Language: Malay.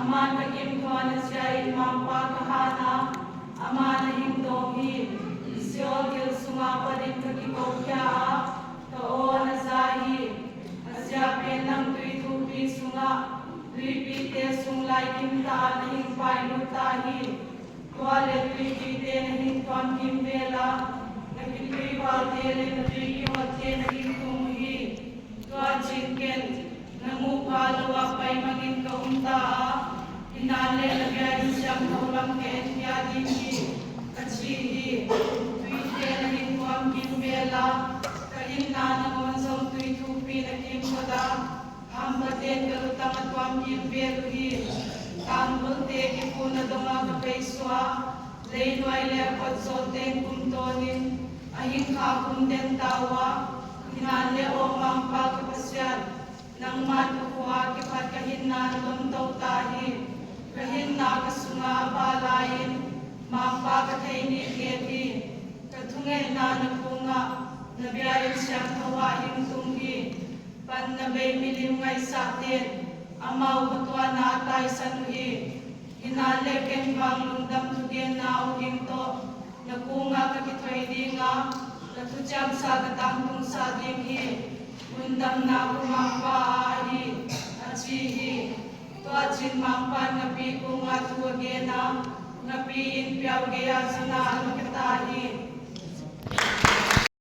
aman kakim tuan siya imam pa kahana aman himdohi isyo gil sunga padin kakikokya taon asahi asya penang tui tupi sunga tui pite sunglai kimta nahing pai mutahi tuale tui pite nahing tuan kimbela nakitui baltele natui kihote nahing tumuhi tua jinken namupalawa pai magin kaunta inale lagay siyang kaulang keenya dingi kachihi tuite nahing tuam kimbela kainna nangonsom tui tupi na kimpada hambaten galutang at tuam kimbeluhi tangulte kipuna donga kapaiswa leinoy lepot soten kumtonin ahing kakunden tawa inale o mampa kapasyan nang matukuha kipat kahinna lumtaw tahi kahinna kasunga balayin mampa katayni keti katungay na napunga nabiyayin siyang kawahin tunghi pan nabay milimngay sa atin amaw batwa na atay sanuhi hinale kenbang lungdam tudien na uginto nakunga kakitoy di nga natutiyag sa gatangtung sa dinghi undam na kumampa ahi achihi tuachin mampa ngapi kunga tuwagena ngapi in piyaw gaya sana